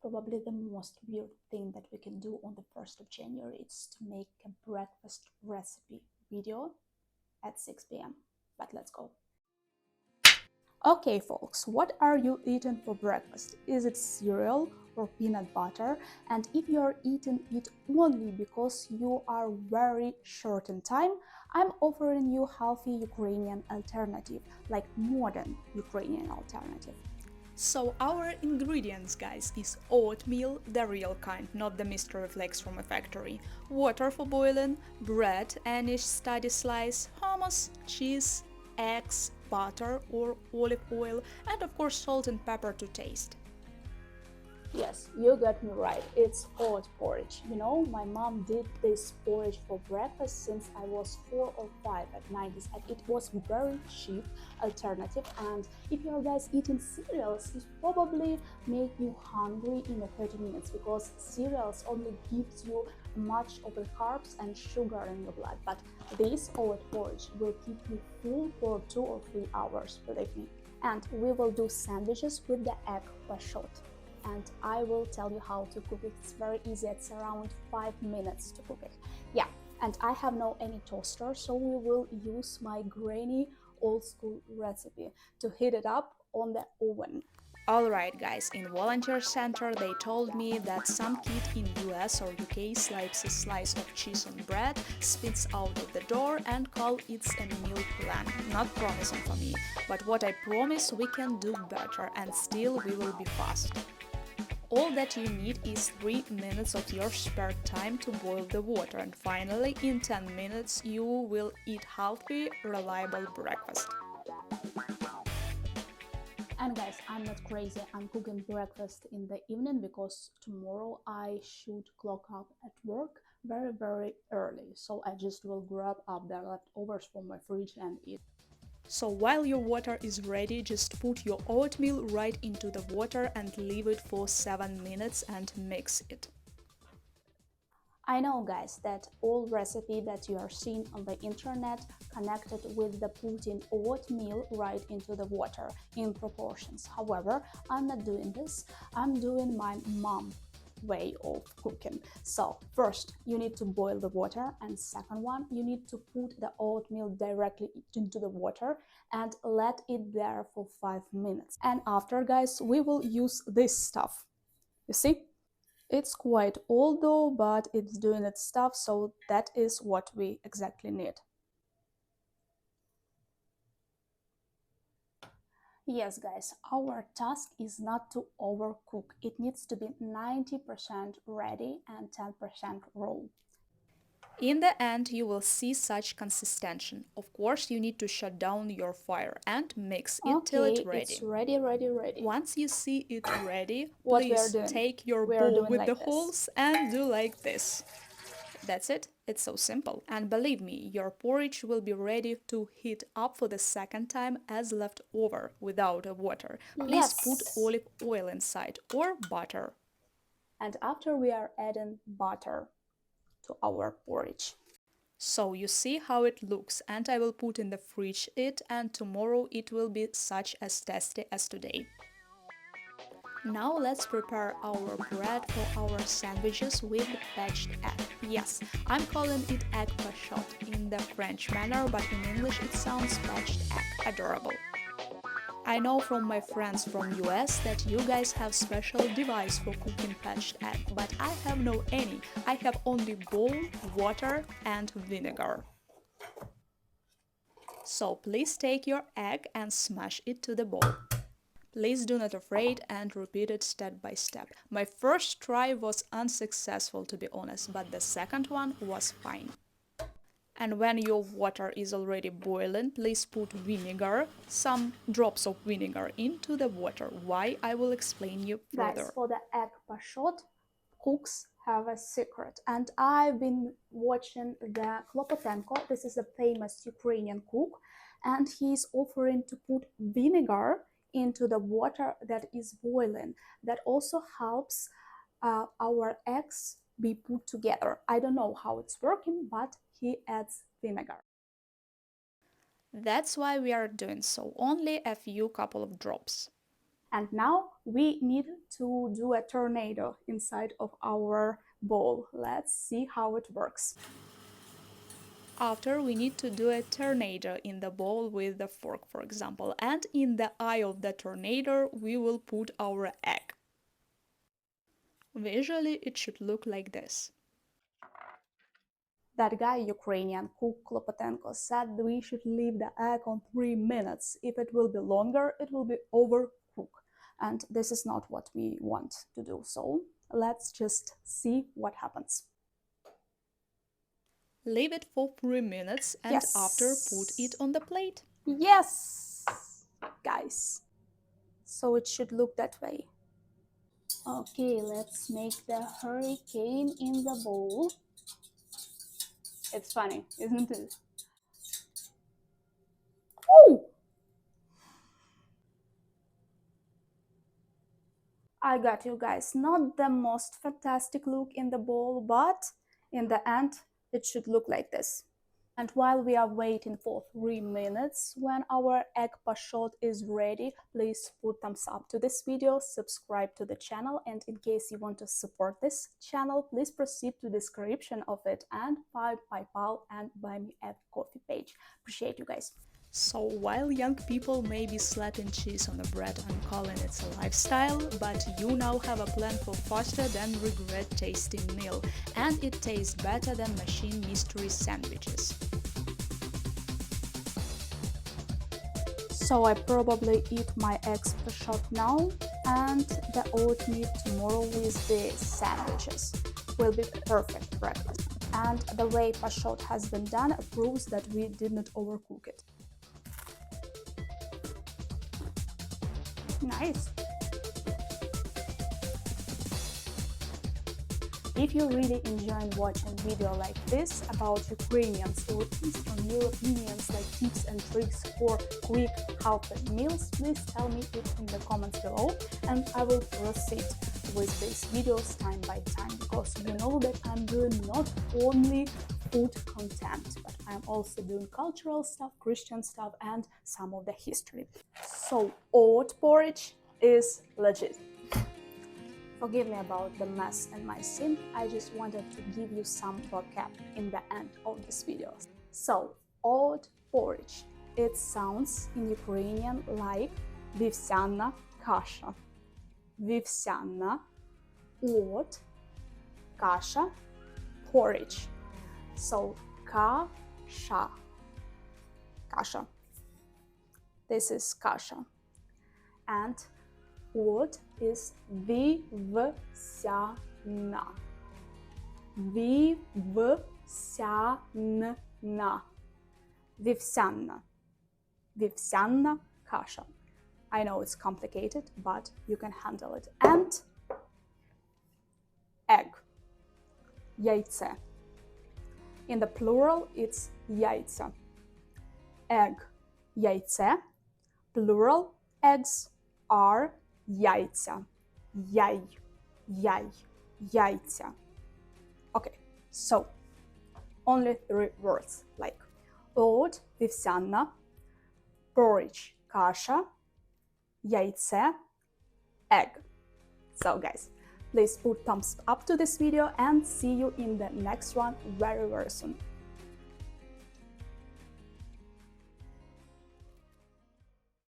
Probably the most weird thing that we can do on the 1st of January is to make a breakfast recipe video at 6 p.m. But let's go. Okay, folks, what are you eating for breakfast? Is it cereal or peanut butter? And if you're eating it only because you are very short in time, I'm offering you healthy Ukrainian alternative, like modern Ukrainian alternative. So our ingredients, guys, is oatmeal, the real kind, not the mystery flakes from a factory, water for boiling, bread, any steady slice, hummus, cheese, eggs, butter or olive oil, and of course salt and pepper to taste. Yes, you got me right. It's oat porridge. You know, my mom did this porridge for breakfast since I was 4 or 5 at 90s, and it was very cheap alternative. And if you are guys eating cereals, it probably make you hungry in a 30 minutes because cereals only gives you much of the carbs and sugar in your blood. But this oat porridge will keep you full for 2 or 3 hours, believe me. And we will do sandwiches with the egg poached, and I will tell you how to cook it. It's very easy. It's around 5 minutes to cook it. Yeah, and I have no any toaster, so we will use my granny old school recipe to heat it up on the oven. Alright guys, in volunteer center they told me that some kid in US or UK slices a slice of cheese on bread, spits out of the door and call it's a meal plan. Not promising for me, but what I promise we can do better and still we will be fast. All that you need is 3 minutes of your spare time to boil the water, and finally in 10 minutes you will eat healthy, reliable breakfast. And guys, I'm not crazy, I'm cooking breakfast in the evening because tomorrow I should clock up at work very early, so I just will grab up the leftovers from my fridge and eat. So while your water is ready, just put your oatmeal right into the water and leave it for 7 minutes and mix it. I know guys that all recipe that you are seeing on the internet connected with the putting oatmeal right into the water in proportions. However, I'm not doing this. I'm doing my mom way of cooking. So first you need to boil the water, and second one, you need to put the oatmeal directly into the water and let it there for 5 minutes. And after guys, we will use this stuff. You see? It's quite old though, but it's doing its stuff, so that is what we exactly need. Yes, guys, our task is not to overcook. It needs to be 90% ready and 10% raw. In the end, you will see such consistency. Of course, you need to shut down your fire and mix it till it's ready. It's ready. Once you see it ready, please take your bowl with the holes and do like this. That's it. It's so simple. And believe me, your porridge will be ready to heat up for the second time as leftover without water. Please put olive oil inside or butter. And after we are adding butter to our porridge. So you see how it looks, and I will put in the fridge it, and tomorrow it will be such as tasty as today. Now let's prepare our bread for our sandwiches with poached egg. Yes, I'm calling it egg poached in the French manner, but in English it sounds poached egg. Adorable. I know from my friends from US that you guys have special device for cooking poached egg, but I have no any. I have only bowl, water and vinegar. So please take your egg and smash it to the bowl. Please do not afraid and repeat it step by step. My first try was unsuccessful to be honest, but the second one was fine. And when your water is already boiling, please put vinegar, some drops of vinegar into the water. Why? I will explain you further. Guys, for the egg poached, cooks have a secret. And I've been watching the Klopotenko. This is a famous Ukrainian cook. And he's offering to put vinegar into the water that is boiling. That also helps our eggs be put together. I don't know how it's working, but he adds vinegar. That's why we are doing so, only a few couple of drops. And now we need to do a tornado inside of our bowl. Let's see how it works. After, we need to do a tornado in the bowl with the fork, for example, and in the eye of the tornado we will put our egg. Visually it should look like this. That guy, Ukrainian cook Klopotenko, said we should leave the egg on 3 minutes. If it will be longer, it will be overcooked. And this is not what we want to do. So let's just see what happens. Leave it for 3 minutes and after put it on the plate. Yes, guys. So it should look that way. Okay, let's make the hurricane in the bowl. It's funny, isn't it? Oh! I got you guys. Not the most fantastic look in the bowl, but in the end, it should look like this. And while we are waiting for 3 minutes, when our egg poached is ready, please put thumbs up to this video, subscribe to the channel, and in case you want to support this channel, please proceed to the description of it and buy PayPal and buy me a coffee page. Appreciate you guys. So while young people may be slapping cheese on the bread and calling it a lifestyle, but you now have a plan for faster than regret tasting meal, and it tastes better than machine mystery sandwiches. So I probably eat my eggs poached now, and the oatmeal tomorrow with the sandwiches will be perfect breakfast. And the way poached has been done proves that we did not overcook it. Nice. If you really enjoy watching video like this about Ukrainians or Eastern Europeans, like tips and tricks for quick healthy meals, please tell me it in the comments below, and I will proceed with these videos time by time, because you know that I'm doing not only food content, but I'm also doing cultural stuff, Christian stuff, and some of the history. So oat porridge is legit. Forgive me about the mess and my sin. I just wanted to give you some vocab in the end of this video. So oat porridge. It sounds in Ukrainian like вівсяна каша. Вівсяна, oat, kasha, porridge. So kasha. Kasha. This is kasha. And oat is вівсяна. Вівсяна. Вівсяна. Вівсяна kasha. I know it's complicated, but you can handle it. And egg. Яйце. In the plural, it's яйця. Egg. Яйце. Plural eggs are яйця. Яй. Яй. Яйця. Okay, so only 3 words like oat, вівсяна, porridge, kasha, яйце, egg. So guys, please put thumbs up to this video and see you in the next one very soon.